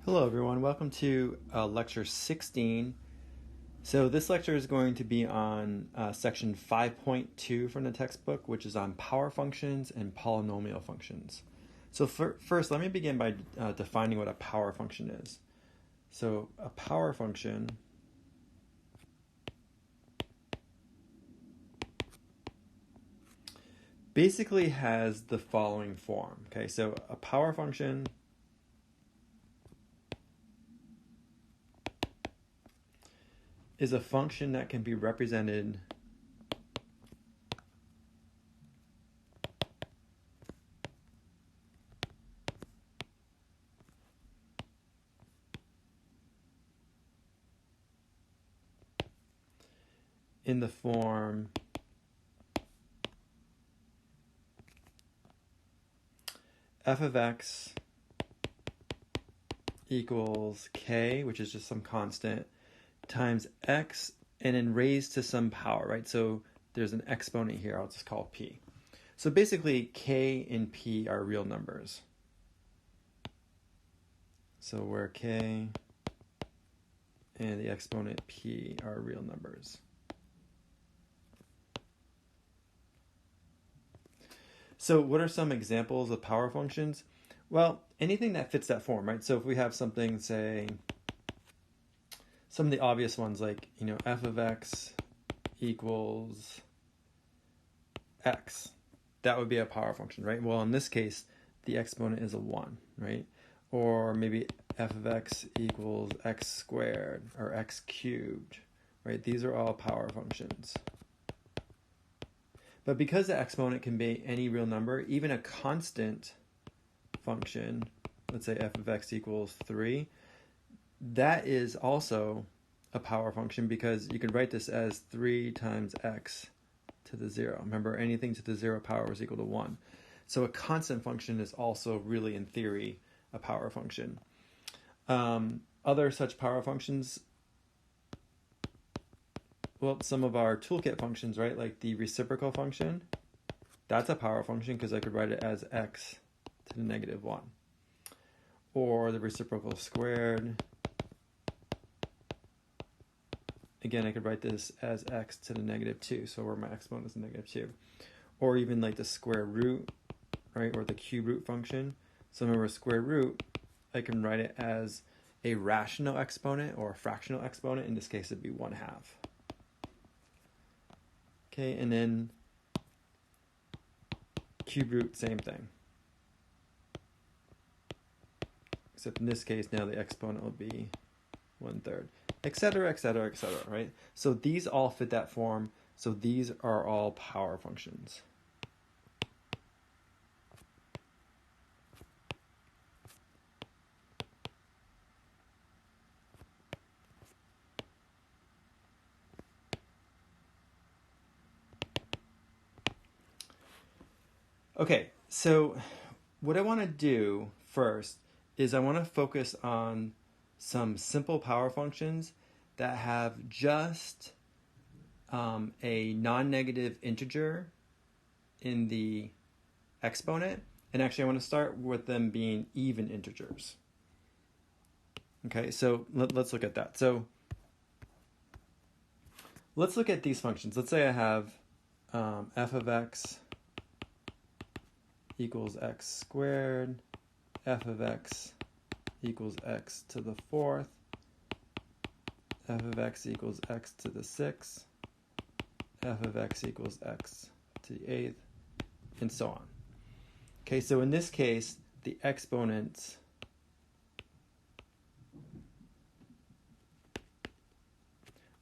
Hello everyone, welcome to lecture 16. So this lecture is going to be on section 5.2 from the textbook, which is on power functions and polynomial functions. So first, let me begin by defining what a power function is. So a power function basically has the following form. Okay, so a power function is a function that can be represented in the form f of x equals k, which is just some constant, times x and then raised to some power, right? So there's an exponent here, I'll just call p. So basically k and p are real numbers. So where k and the exponent p are real numbers. So what are some examples of power functions? Well, anything that fits that form, right? So if we have something, say, some of the obvious ones like, f of x equals x, that would be a power function, right? Well, in this case, the exponent is a 1, right? Or maybe f of x equals x squared or x cubed, right? These are all power functions. But because the exponent can be any real number, even a constant function, let's say f of x equals 3, that is also a power function because you can write this as 3 times x to the 0. Remember, anything to the 0 power is equal to 1. So a constant function is also really, in theory, a power function. Other such power functions, well, some of our toolkit functions, right? Like the reciprocal function, that's a power function because I could write it as x to the negative 1. Or the reciprocal squared. Again, I could write this as x to the negative 2, so where my exponent is negative 2. Or even like the square root, right? Or the cube root function. So remember, square root, I can write it as a rational exponent or a fractional exponent. In this case, it'd be 1/2. Okay, and then cube root, same thing. Except in this case, now the exponent will be 1/3, etc., etc., etc., right? So these all fit that form. So these are all power functions. Okay, so what I want to do first is I want to focus on some simple power functions that have just a non-negative integer in the exponent. And actually, I want to start with them being even integers. Okay, so let's look at that. So let's look at these functions. Let's say I have f of x equals x squared, f of x equals x to the 4th, f of x equals x to the 6th, f of x equals x to the 8th, and so on. Okay, so in this case, the exponents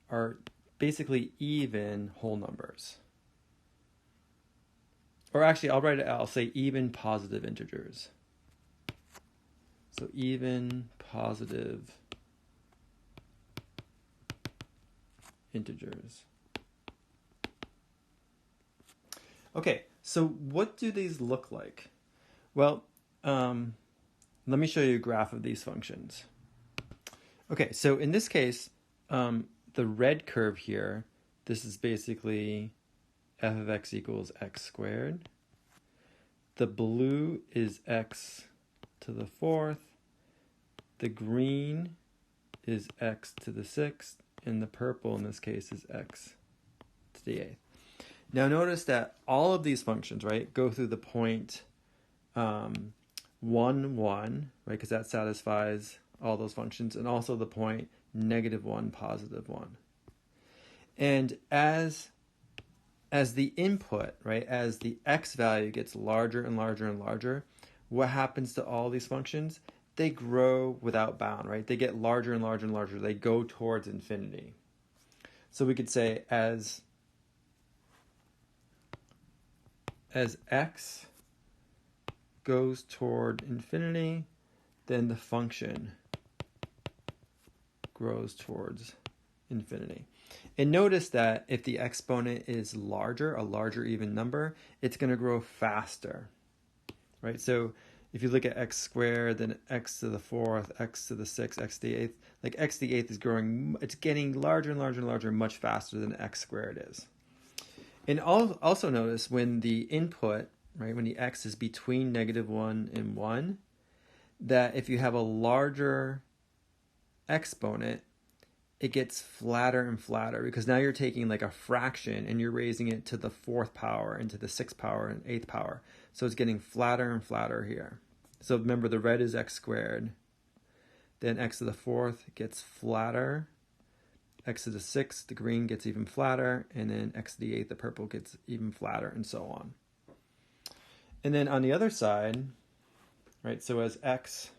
are basically even whole numbers. Or actually, I'll say even positive integers. So even positive integers. Okay, so what do these look like? Well, let me show you a graph of these functions. Okay, so in this case, the red curve here, this is basically f of x equals x squared. The blue is x to the 4th. the green is x to the 6th, and the purple in this case is x to the 8th. Now notice that all of these functions, right, go through the point 1, 1, right, because that satisfies all those functions, and also the point -1, +1. And as the input, right, as the x value gets larger and larger and larger, what happens to all these functions? They grow without bound, right? They get larger and larger and larger. They go towards infinity. So we could say as x goes toward infinity, then the function grows towards infinity. And notice that if the exponent is larger, a larger even number, it's going to grow faster, right? So if you look at x squared, then x to the 4th, x to the 6th, x to the 8th, like x to the 8th is growing, it's getting larger and larger and larger much faster than x squared is. And also notice when the input, right, when the x is between -1 and 1, that if you have a larger exponent, it gets flatter and flatter, because now you're taking like a fraction and you're raising it to the 4th power and to the 6th power and 8th power. So it's getting flatter and flatter here. So remember, the red is x squared. Then x to the 4th gets flatter. X to the 6th, the green gets even flatter. And then x to the 8th, the purple gets even flatter, and so on. And then on the other side, right, so as x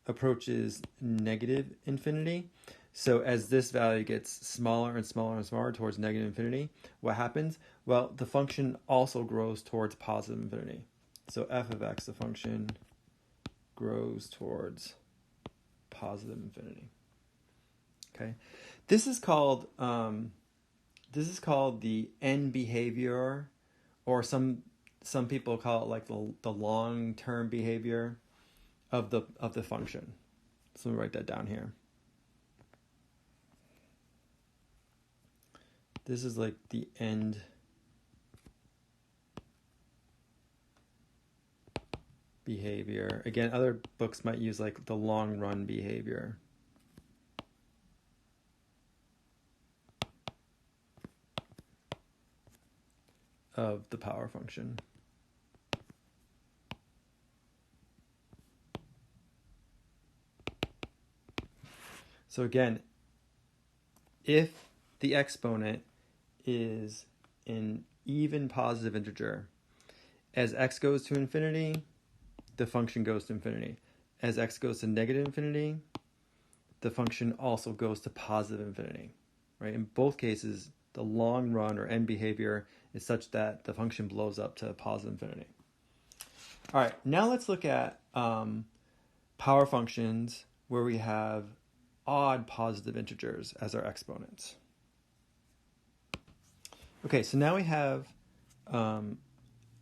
approaches -infinity, so as this value gets smaller and smaller and smaller towards -infinity, what happens? Well, the function also grows towards positive infinity. So f of x, the function, grows towards positive infinity. Okay, this is called the end behavior, or some people call it like the long-term behavior of the function. So let me write that down here. This is like the end behavior. Again, other books might use like the long run behavior. Of the power function. So again, if the exponent is an even positive integer, as x goes to infinity, the function goes to infinity. As x goes to -infinity, the function also goes to positive infinity, right? In both cases, the long run or end behavior is such that the function blows up to positive infinity. All right, now let's look at power functions where we have odd positive integers as our exponents. Okay, so now we have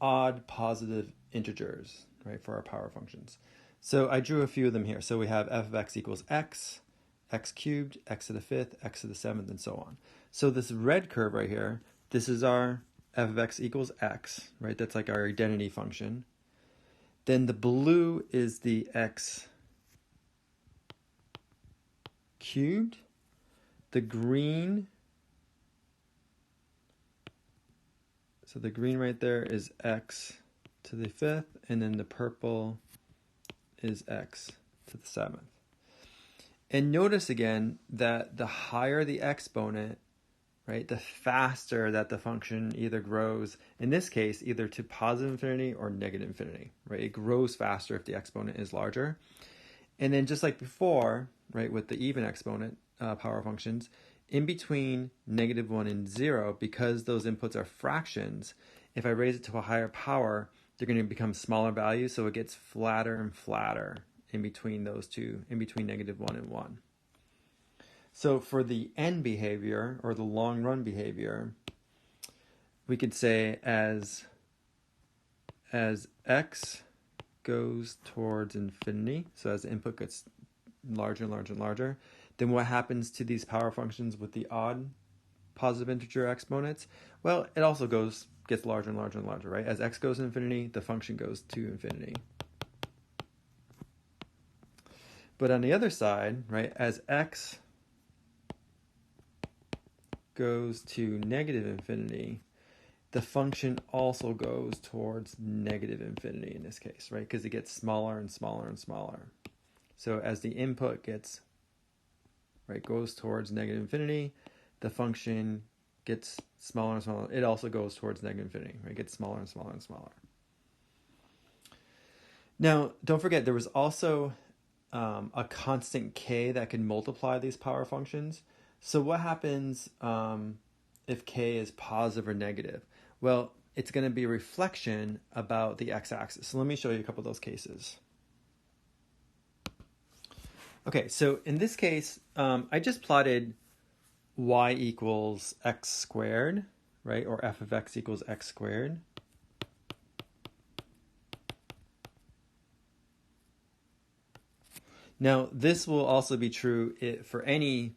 odd positive integers, right, for our power functions. So I drew a few of them here. So we have f of x equals x, x cubed, x to the 5th, x to the 7th, and so on. So this red curve right here, this is our f of x equals x, right? That's like our identity function. Then the blue is the x cubed. The green, so the green right there is x to the 5th, and then the purple is x to the 7th. And notice again that the higher the exponent, right, the faster that the function either grows, in this case, either to positive infinity or -infinity, right? It grows faster if the exponent is larger. And then just like before, right, with the even exponent power functions, in between -1 and 0, because those inputs are fractions, if I raise it to a higher power, they're going to become smaller values, so it gets flatter and flatter in between those two, in between -1 and 1. So for the end behavior, or the long run behavior, we could say as x goes towards infinity, so as the input gets larger and larger and larger, then what happens to these power functions with the odd positive integer exponents? Well, it also goes gets larger and larger and larger, right? As x goes to infinity, the function goes to infinity. But on the other side, right, as x goes to negative infinity, the function also goes towards negative infinity in this case, right? Because it gets smaller and smaller and smaller. So as the input gets, right, goes towards negative infinity, the function gets smaller and smaller. It also goes towards negative infinity, right? It gets smaller and smaller and smaller. Now, don't forget, there was also a constant k that can multiply these power functions. So what happens if k is positive or negative? Well, it's going to be a reflection about the x-axis. So let me show you a couple of those cases. Okay, so in this case, I just plotted y equals x squared, right? Or f of x equals x squared. Now, this will also be true for any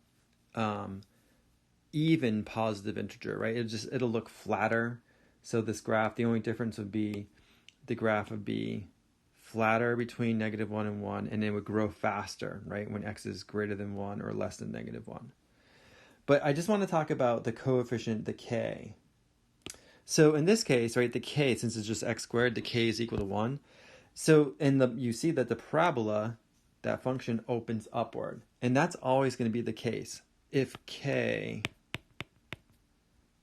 even positive integer, right? It'll look flatter. So this graph, the only difference would be the graph would be flatter between -1 and 1, and it would grow faster, right, when x is greater than 1 or less than -1. But I just want to talk about the coefficient, the k. So in this case, right, the k, since it's just x squared, the k is equal to 1. So you see that the parabola, that function opens upward. And that's always going to be the case if k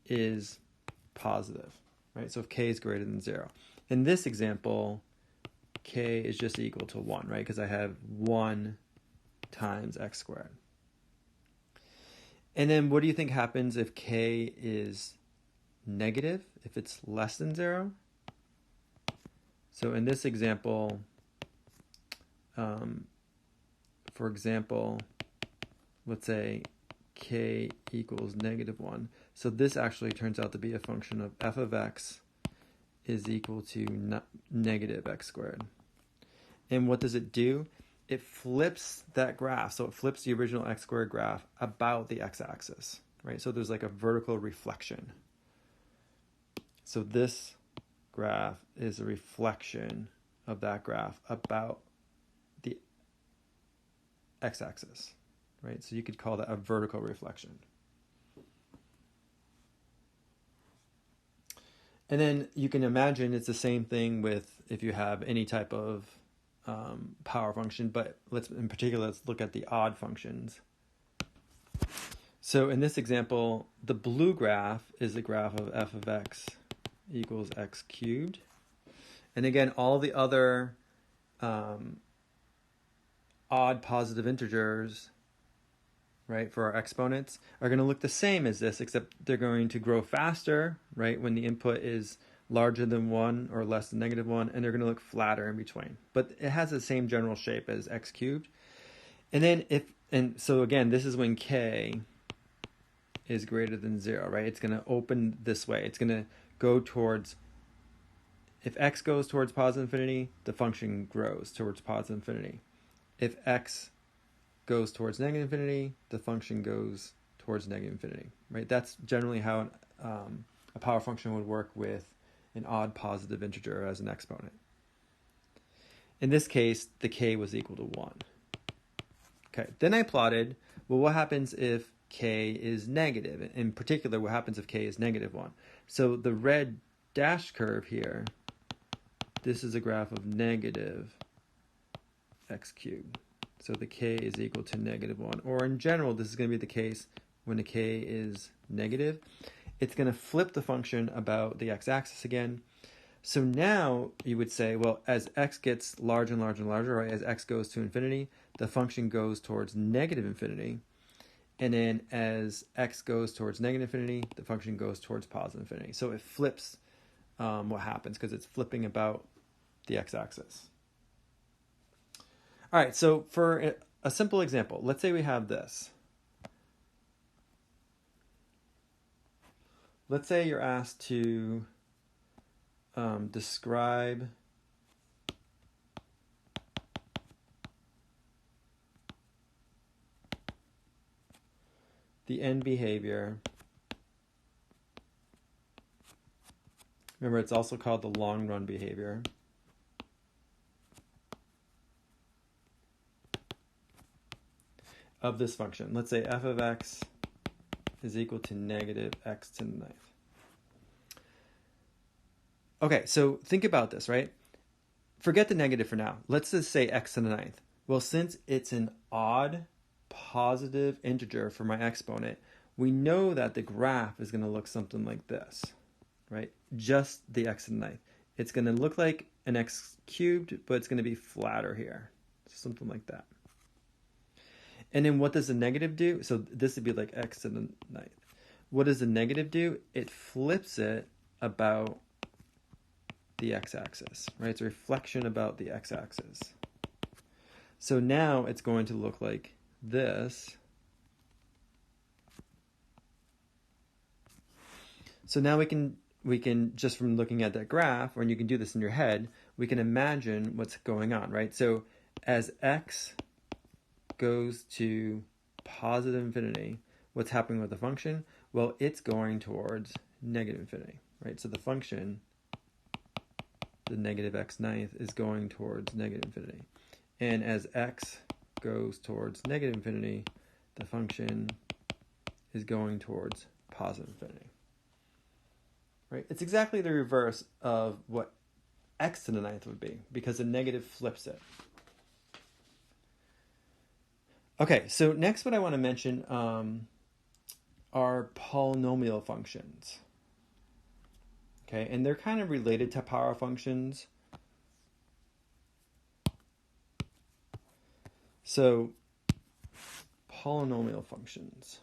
is positive, right? So if k is greater than 0. In this example, k is just equal to 1, right? Because I have 1 times x squared. And then what do you think happens if k is negative, if it's less than 0? So in this example, for example, let's say k equals -1. So this actually turns out to be a function of f of x is equal to negative x squared. And what does it do? It flips that graph. So it flips the original x squared graph about the x-axis, right? So there's like a vertical reflection. So this graph is a reflection of that graph about the x-axis, right? So you could call that a vertical reflection. And then you can imagine it's the same thing with if you have any type of power function, but let's look at the odd functions. So in this example, the blue graph is the graph of f of x equals x cubed. And again, all the other odd positive integers, right, for our exponents are going to look the same as this, except they're going to grow faster, right, when the input is larger than 1 or less than -1, and they're going to look flatter in between. But it has the same general shape as x cubed. And then so again, this is when k is greater than 0, right? It's going to open this way. It's going to go towards, if x goes towards positive infinity, the function grows towards positive infinity. If x goes towards negative infinity, the function goes towards negative infinity, right? That's generally how a power function would work with an odd positive integer as an exponent. In this case, the k was equal to 1. Okay, then I plotted, well, what happens if k is negative? In particular, what happens if k is -1? So the red dashed curve here, this is a graph of negative x cubed. So the k is equal to -1. Or in general, this is going to be the case when the k is negative. It's going to flip the function about the x-axis again. So now you would say, well, as x gets larger and larger and larger, right, as x goes to infinity, the function goes towards negative infinity. And then as x goes towards negative infinity, the function goes towards positive infinity. So it flips what happens because it's flipping about the x-axis. All right, so for a simple example, let's say we have this. Let's say you're asked to describe the end behavior Remember, it's also called the long run behavior. Of this function. Let's say f of x is equal to negative x to the 9th. Okay, so think about this, right? Forget the negative for now. Let's just say x to the 9th. Well, since it's an odd positive integer for my exponent, we know that the graph is going to look something like this, right? Just the x to the 9th. It's going to look like an x cubed, but it's going to be flatter here. Something like that. And then what does the negative do? So this would be like x to the 9th. What does the negative do? It flips it about the x-axis, right? It's a reflection about the x-axis. So now it's going to look like this. So now we can just from looking at that graph, or you can do this in your head, we can imagine what's going on, right? So as x goes to positive infinity, what's happening with the function? Well, it's going towards negative infinity, right? So the function, the negative x 9th, is going towards negative infinity. And as x goes towards negative infinity, the function is going towards positive infinity. Right? It's exactly the reverse of what x to the 9th would be, because the negative flips it. Okay, so next what I want to mention are polynomial functions. Okay, and they're kind of related to power functions. So, polynomial functions.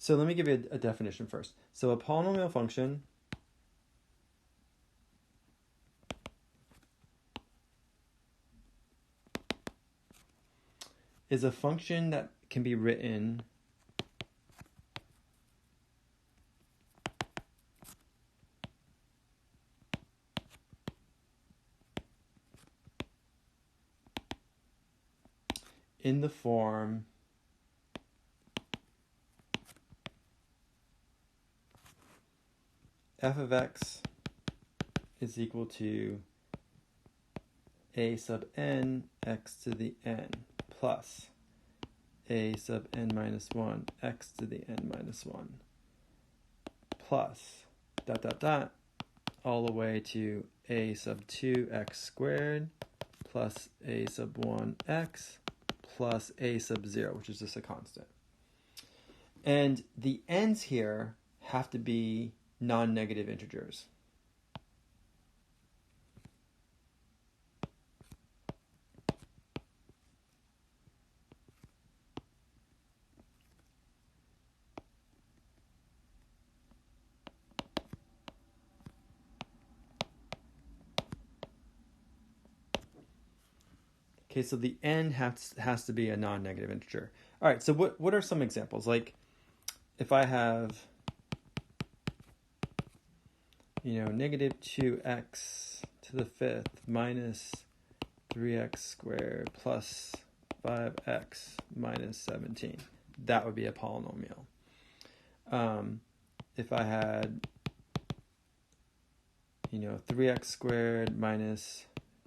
So let me give you a definition first. So a polynomial function is a function that can be written in the form f of x is equal to a sub n x to the n plus a sub n minus 1 x to the n minus 1 plus dot dot dot all the way to a sub 2x squared plus a sub 1x plus a sub 0, which is just a constant. And the n's here have to be non-negative integers. Okay, so the n has to be a non-negative integer. All right, so what are some examples? Like if I have, negative 2x to the 5th minus 3x squared plus 5x minus 17. That would be a polynomial. If I had, 3x squared minus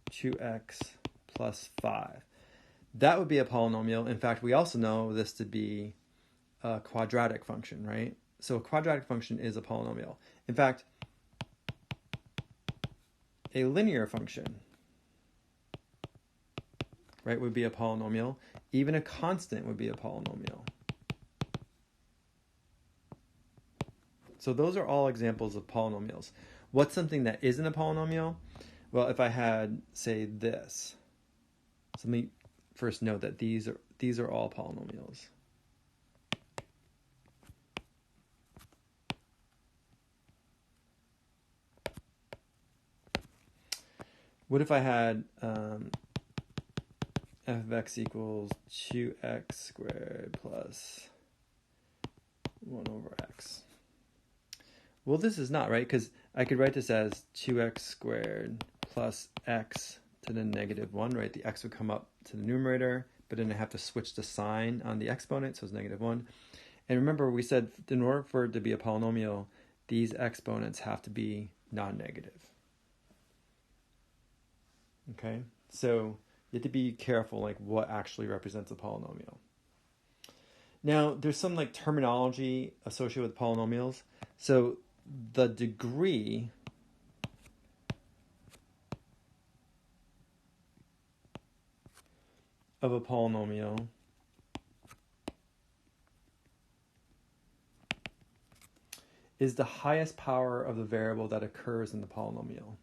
2x plus 5. That would be a polynomial. In fact, we also know this to be a quadratic function, right? So a quadratic function is a polynomial. In fact, a linear function, right, would be a polynomial. Even a constant would be a polynomial. So those are all examples of polynomials. What's something that isn't a polynomial? Well, if I had, say, this. So let me first note that these are all polynomials. What if I had f of x equals 2x squared plus 1 over x? Well, this is not, right? Because I could write this as 2x squared plus x to the negative 1, right? The x would come up to the numerator, but then I have to switch the sign on the exponent, so it's negative 1. And remember, we said in order for it to be a polynomial, these exponents have to be non-negative. Okay, so you have to be careful like what actually represents a polynomial. Now, there's some like terminology associated with polynomials. So the degree of a polynomial is the highest power of the variable that occurs in the polynomial.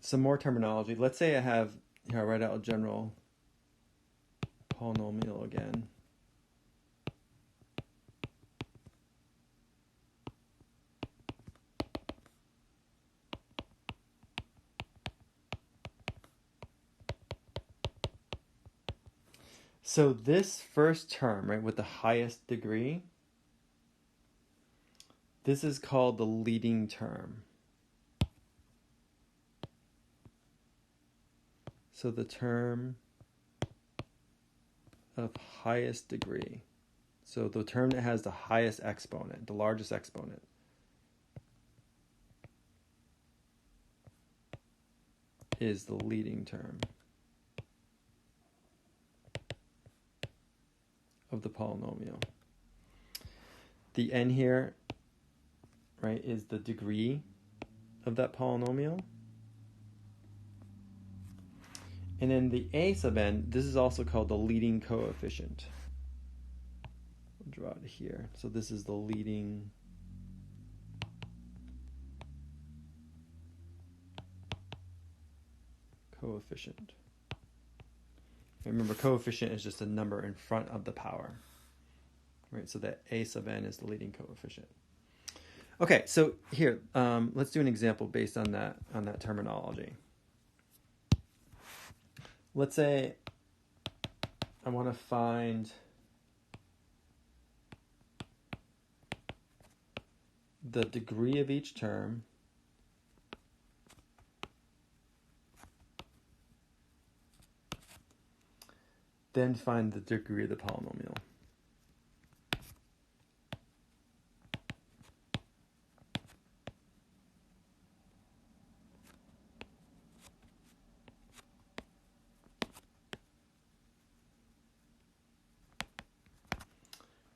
Some more terminology. Let's say I have, here I'll write out a general polynomial again. So this first term, right, with the highest degree, this is called the leading term. So the term of highest degree. So the term that has the highest exponent, the largest exponent. Is the leading term of the polynomial. The n here, right, is the degree of that polynomial. And then the a sub n, this is also called the leading coefficient. I'll draw it here. So this is the leading coefficient. Remember, coefficient is just a number in front of the power. Right, so that a sub n is the leading coefficient. Okay, so here, let's do an example based on that terminology. Let's say I want to find the degree of each term then find the degree of the polynomial.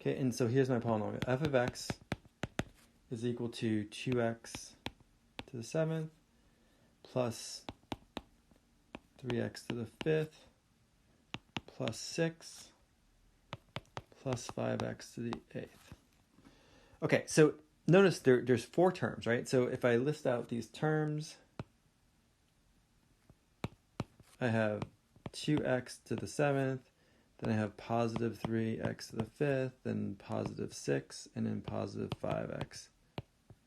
Okay, and so here's my polynomial. F of x is equal to 2x to the 7th plus 3x to the 5th plus 6 plus 5x to the 8th. Okay, so notice there's 4 terms, right? So if I list out these terms, I have 2x to the 7th, then I have positive 3x to the 5th, then positive 6, and then positive 5x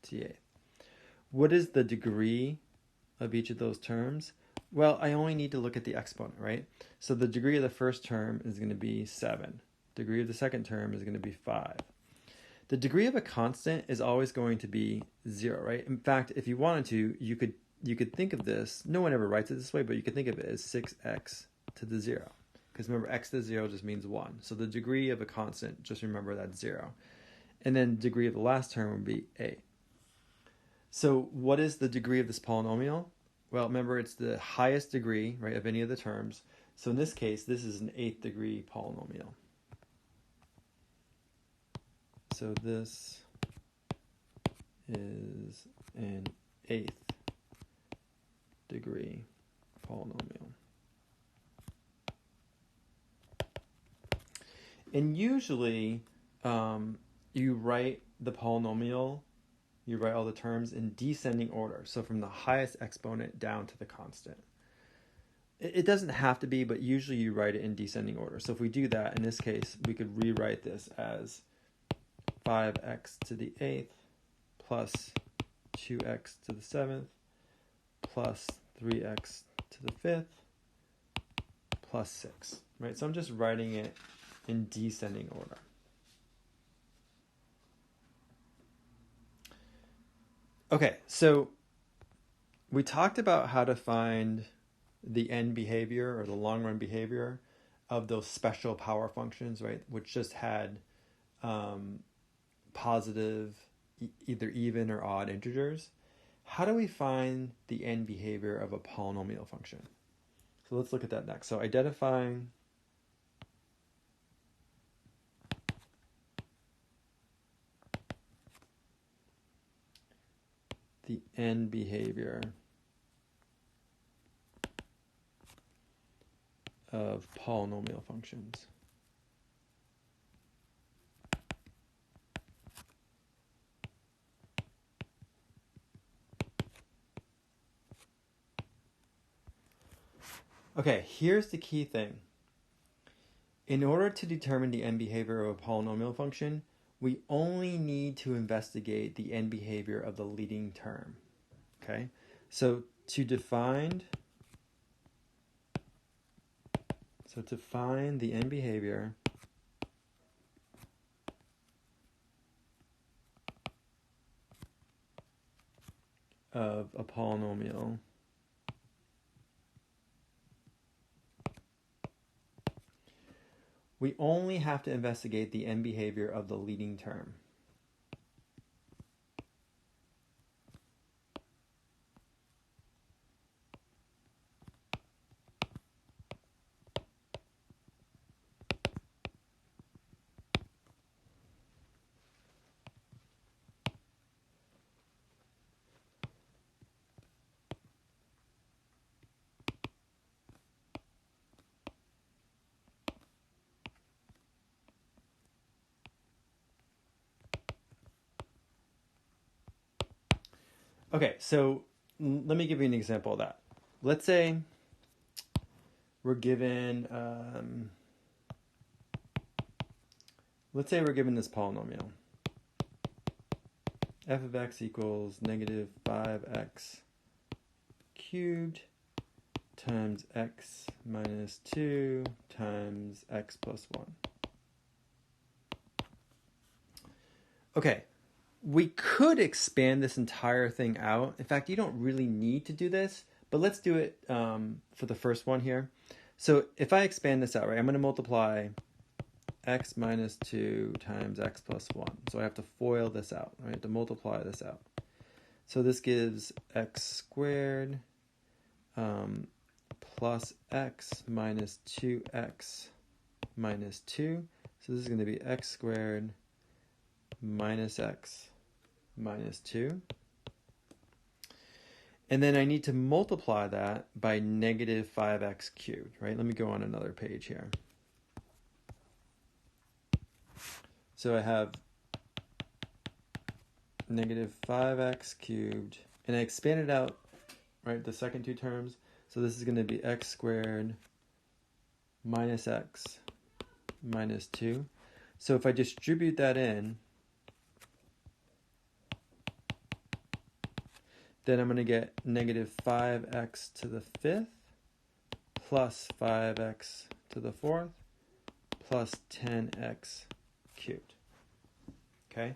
to the 8th. What is the degree of each of those terms? Well, I only need to look at the exponent, right? So the degree of the first term is going to be 7. Degree of the second term is going to be 5. The degree of a constant is always going to be 0, right? In fact, if you wanted to, you could think of this, no one ever writes it this way, but you could think of it as 6x to the 0. Because remember, x to the 0 just means 1. So the degree of a constant, just remember that's 0. And then degree of the last term would be 8. So what is the degree of this polynomial? Well, remember, it's the highest degree, right, of any of the terms. So in this case, this is an 8th degree polynomial. So this is an 8th degree polynomial. And usually, you write the polynomial you write all the terms in descending order. So from the highest exponent down to the constant. It doesn't have to be, but usually you write it in descending order. So if we do that, in this case, we could rewrite this as 5x to the 8th plus 2x to the 7th plus 3x to the 5th plus 6, right? So I'm just writing it in descending order. Okay, so we talked about how to find the end behavior or the long run behavior of those special power functions, right? Which just had positive, either even or odd integers. How do we find the end behavior of a polynomial function? So let's look at that next. So identifying the end behavior of polynomial functions. Okay, here's the key thing. In order to determine the end behavior of a polynomial function, we only need to investigate the end behavior of the leading term. Okay, so to find the end behavior of a polynomial, we only have to investigate the end behavior of the leading term. Okay, so let me give you an example of that. Let's say we're given this polynomial. F of x equals negative 5x cubed times x minus 2 times x plus 1. Okay, we could expand this entire thing out. In fact, you don't really need to do this, but let's do it for the first one here. So if I expand this out, right, I'm going to multiply x minus 2 times x plus 1. So I have to FOIL this out, right? I have to multiply this out. So this gives x squared plus x minus 2x minus 2. So this is going to be x squared minus x minus 2. And then I need to multiply that by negative 5x cubed, right? Let me go on another page here. So I have negative 5x cubed, and I expanded out, right, the second two terms. So this is going to be x squared minus x minus 2. So if I distribute that in, then I'm going to get negative 5x to the 5th plus 5x to the 4th plus 10x cubed. Okay?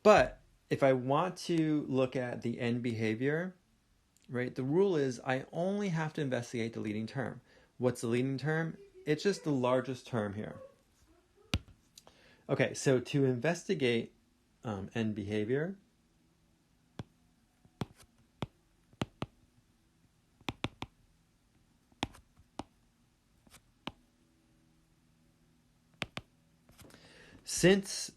But if I want to look at the end behavior, right, the rule is I only have to investigate the leading term. What's the leading term? It's just the largest term here. Okay, so to investigate end behavior, since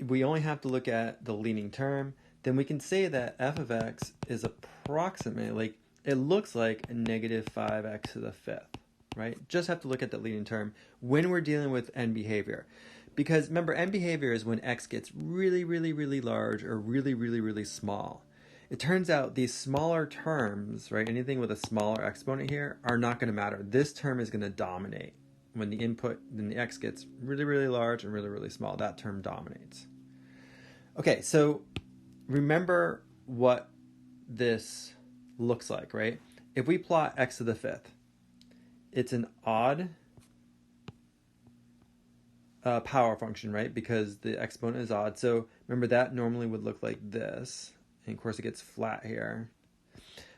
we only have to look at the leading term, then we can say that f of x is approximately, like, it looks like a negative 5x to the 5th, right? Just have to look at the leading term when we're dealing with end behavior. Because remember, end behavior is when x gets really, really, really large or really, really, really small. It turns out these smaller terms, right, anything with a smaller exponent here, are not going to matter. This term is going to dominate. When the input, then the x gets really, really large and really, really small. That term dominates. Okay, so remember what this looks like, right? If we plot x to the fifth, it's an odd power function, right? Because the exponent is odd. So remember that normally would look like this. And of course it gets flat here.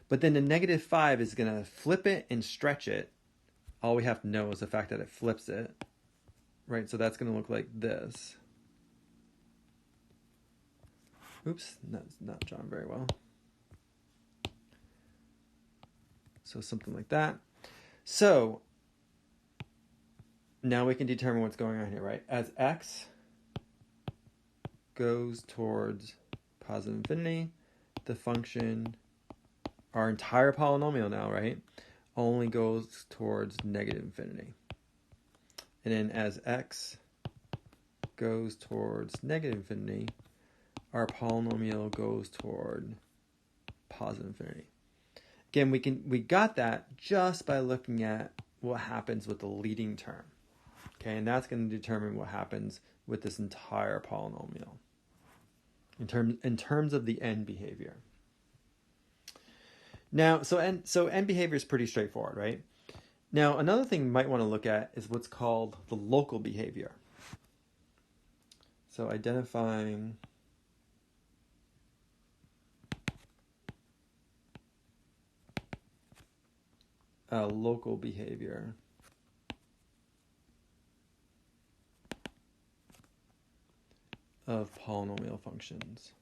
But then the -5 is going to flip it and stretch it. All we have to know is the fact that it flips it, right? So that's going to look like this. Oops, that's not drawn very well. So something like that. So now we can determine what's going on here, right? As x goes towards positive infinity, the function, our entire polynomial now, right, only goes towards negative infinity. And then as x goes towards negative infinity, our polynomial goes toward positive infinity. Again, we got that just by looking at what happens with the leading term. Okay, and that's going to determine what happens with this entire polynomial in terms of the end behavior. Now, so end behavior is pretty straightforward, right? Now, another thing you might want to look at is what's called the local behavior. So identifying local behavior of polynomial functions.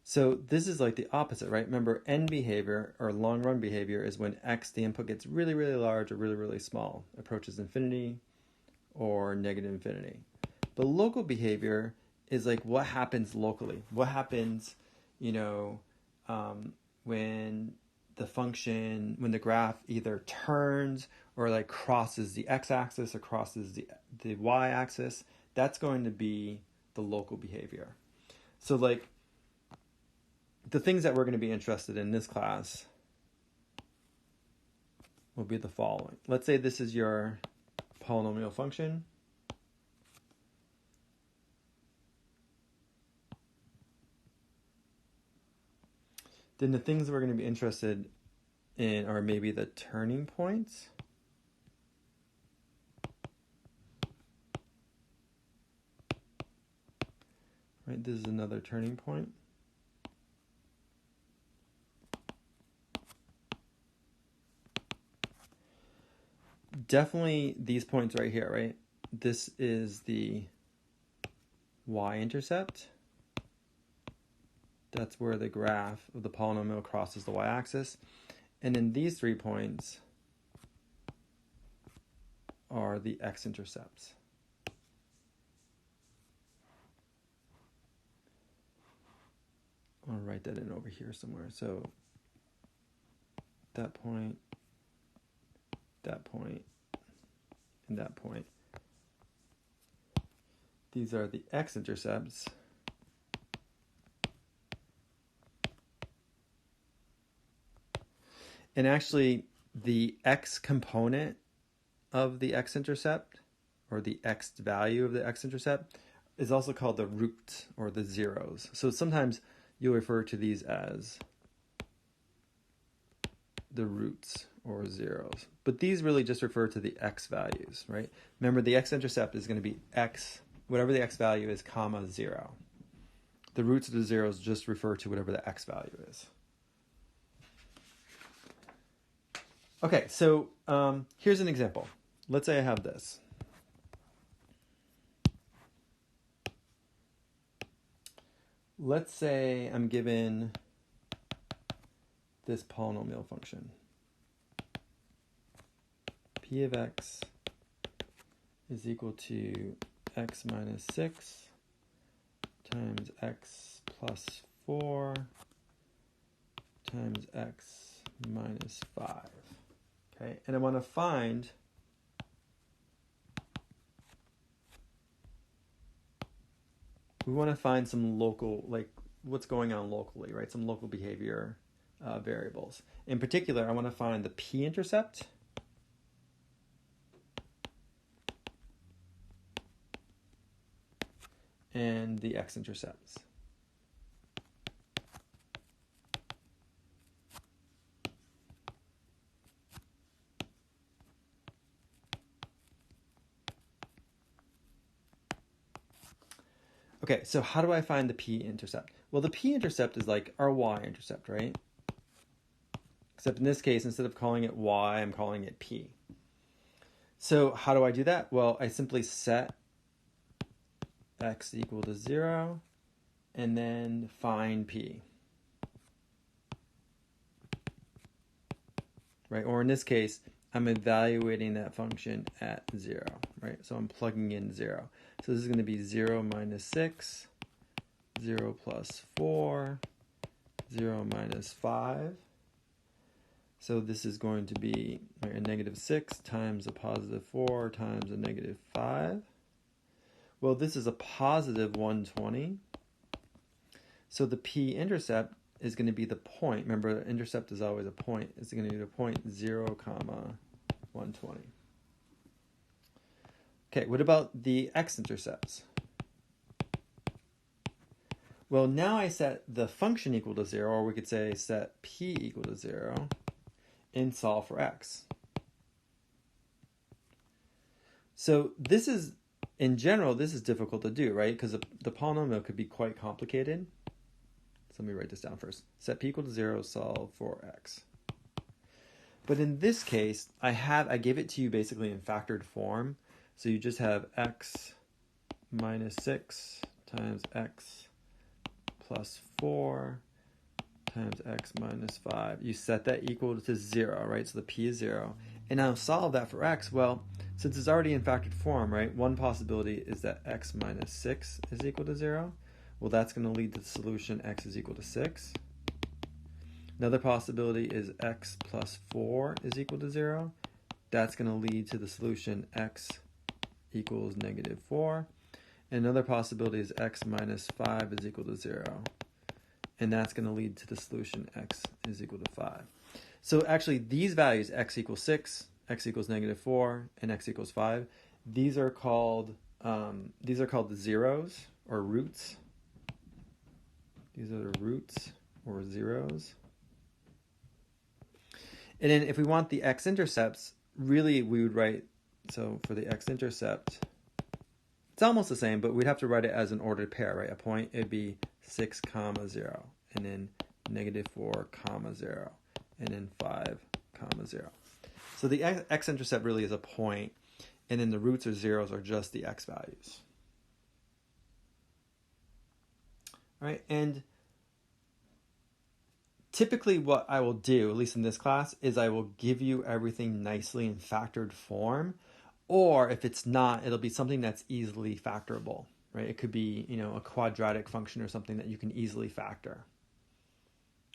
So this is like the opposite, right? Remember, end behavior or long run behavior is when x, the input, gets really, really large or really, really small, approaches infinity or negative infinity. But local behavior is like what happens locally. What happens, when the function, when the graph either turns or like crosses the x-axis or crosses the y-axis. That's going to be the local behavior. So like the things that we're going to be interested in this class will be the following. Let's say this is your polynomial function. Then the things that we're going to be interested in are maybe the turning points. Right, this is another turning point. Definitely these points right here, right? This is the y-intercept. That's where the graph of the polynomial crosses the y-axis. And then these 3 points are the x-intercepts. I'll write that in over here somewhere. So that point, and that point. These are the x-intercepts. And actually, the x component of the x-intercept, or the x value of the x-intercept, is also called the root, or the zeros. So sometimes you'll refer to these as the roots, or zeros. But these really just refer to the x values, right? Remember, the x-intercept is going to be x, whatever the x value is, comma, 0. The roots of the zeros just refer to whatever the x value is. Okay, so here's an example. Let's say I have this. Let's say I'm given this polynomial function. P of x is equal to x minus 6 times x plus 4 times x minus 5. Okay, and I want to find some local, like what's going on locally, right? Some local behavior variables. In particular, I want to find the p-intercept and the x-intercepts. Okay, so how do I find the p-intercept? Well, the p-intercept is like our y-intercept, right? Except in this case, instead of calling it y, I'm calling it p. So how do I do that? Well, I simply set x equal to 0 and then find p. Right? Or in this case, I'm evaluating that function at 0, right? So I'm plugging in 0. So this is going to be 0 minus 6, 0 plus 4, 0 minus 5. So this is going to be a negative 6 times a positive 4 times a negative 5. Well, this is a positive 120. So the p-intercept is going to be the point. Remember, the intercept is always a point. It's going to be the point 0, comma 120. Okay, what about the x-intercepts? Well, now I set the function equal to 0, or we could say set p equal to 0, and solve for x. So this is, in general, this is difficult to do, right? Because the polynomial could be quite complicated. So let me write this down first. Set p equal to 0, solve for x. But in this case, I gave it to you basically in factored form. So you just have x minus 6 times x plus 4 times x minus 5. You set that equal to 0, right? So the p is 0. And now solve that for x. Well, since it's already in factored form, right, one possibility is that x minus 6 is equal to 0. Well, that's going to lead to the solution x is equal to 6. Another possibility is x plus 4 is equal to 0. That's going to lead to the solution x equals negative 4. And another possibility is x minus 5 is equal to 0. And that's going to lead to the solution x is equal to 5. So actually these values, x equals 6, x equals negative 4, and x equals 5, these are called the zeros or roots. These are the roots or zeros. And then if we want the x-intercepts, really we would write, so for the x-intercept, it's almost the same, but we'd have to write it as an ordered pair, right? A point, it'd be 6, comma 0, and then negative 4, comma 0, and then 5, comma 0. So the x-intercept really is a point, and then the roots or zeros are just the x values. All right, and typically what I will do, at least in this class, is I will give you everything nicely in factored form, or if it's not, it'll be something that's easily factorable, right? It could be, a quadratic function or something that you can easily factor.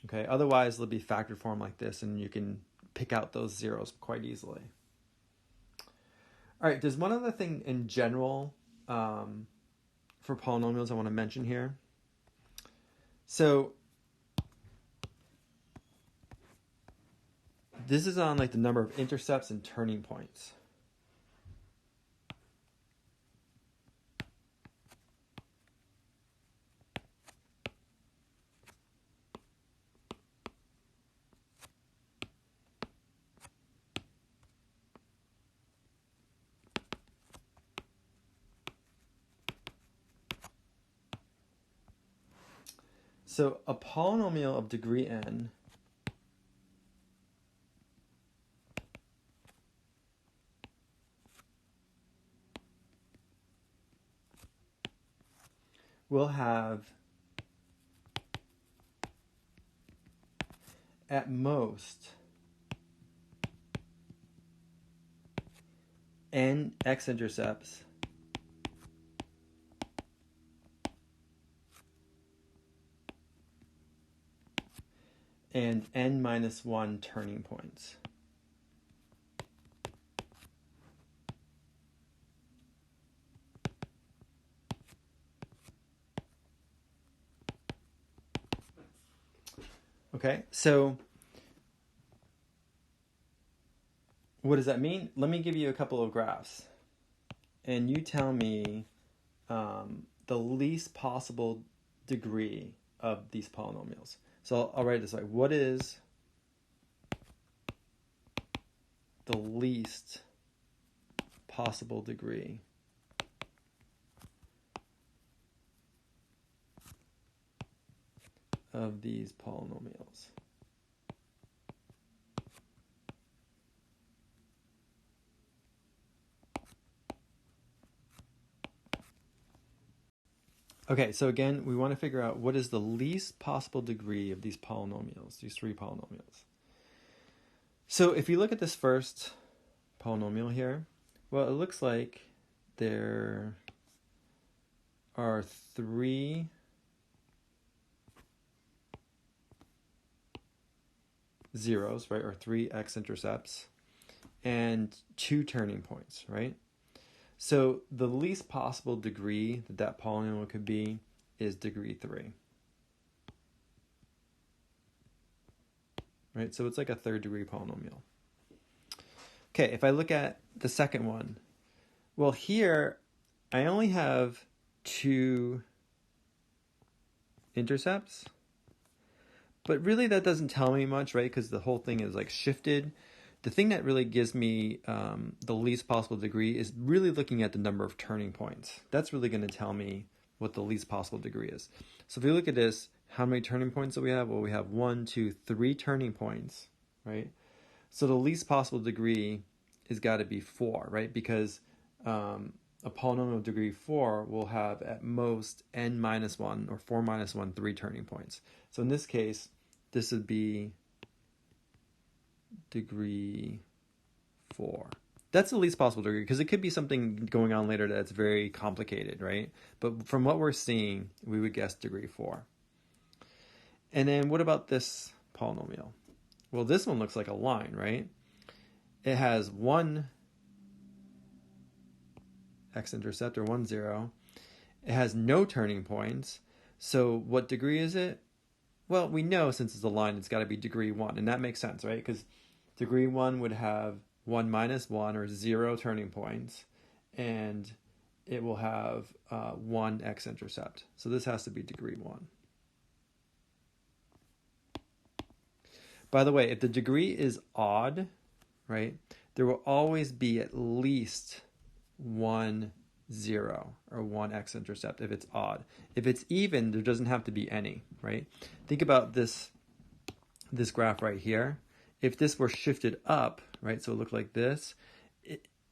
Okay, otherwise it'll be factored form like this, and you can pick out those zeros quite easily. All right, there's one other thing in general for polynomials I want to mention here. So this is on like the number of intercepts and turning points. So a polynomial of degree n will have at most n x-intercepts and n minus 1 turning points. Okay, so what does that mean? Let me give you a couple of graphs, and you tell me the least possible degree of these polynomials. So I'll write it this way. What is the least possible degree of these polynomials? Okay, so again, we want to figure out what is the least possible degree of these polynomials, these three polynomials. So if you look at this first polynomial here, well, it looks like there are three zeros, right, or three x-intercepts, and two turning points, right? So the least possible degree that that polynomial could be is degree 3. Right, so it's like a third degree polynomial. Okay, if I look at the second one, well, here I only have two intercepts, but really that doesn't tell me much, right? Because the whole thing is like shifted. The thing that really gives me the least possible degree is really looking at the number of turning points. That's really going to tell me what the least possible degree is. So if you look at this, how many turning points do we have? Well, we have 1, 2, 3 turning points, right? So the least possible degree has got to be 4, right? Because a polynomial of degree 4 will have at most n minus 1 or 4 minus 1, 3 turning points. So in this case, this would be degree 4. That's the least possible degree, because it could be something going on later that's very complicated, right? But from what we're seeing, we would guess degree 4. And then what about this polynomial? Well, this one looks like a line, right? It has one x-intercept, or 1, 0. It has no turning points. So what degree is it? Well, we know since it's a line, it's got to be degree 1. And that makes sense, right? Because degree 1 would have 1 minus 1, or 0 turning points. And it will have 1 x-intercept. So this has to be degree 1. By the way, if the degree is odd, right, there will always be at least 1, 0, or 1 x-intercept if it's odd. If it's even, there doesn't have to be any, right? Think about this graph right here. If this were shifted up, right, so it looked like this,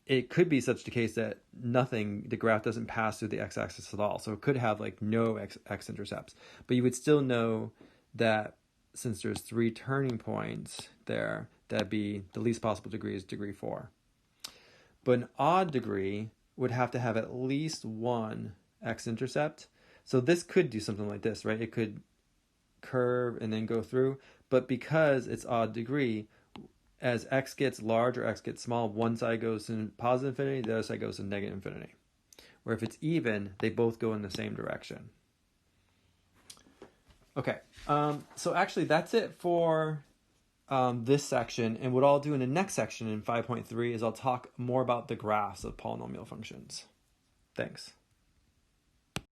it could be such the case that the graph doesn't pass through the x-axis at all. So it could have like no x-intercepts. But you would still know that since there's 3 turning points there, that'd be the least possible degree is degree 4. But an odd degree would have to have at least 1 x-intercept. So this could do something like this, right? It could curve and then go through. But because it's odd degree, as x gets large or x gets small, one side goes in positive infinity, the other side goes in negative infinity. Where if it's even, they both go in the same direction. Okay, so actually that's it for this section. And what I'll do in the next section in 5.3 is I'll talk more about the graphs of polynomial functions. Thanks.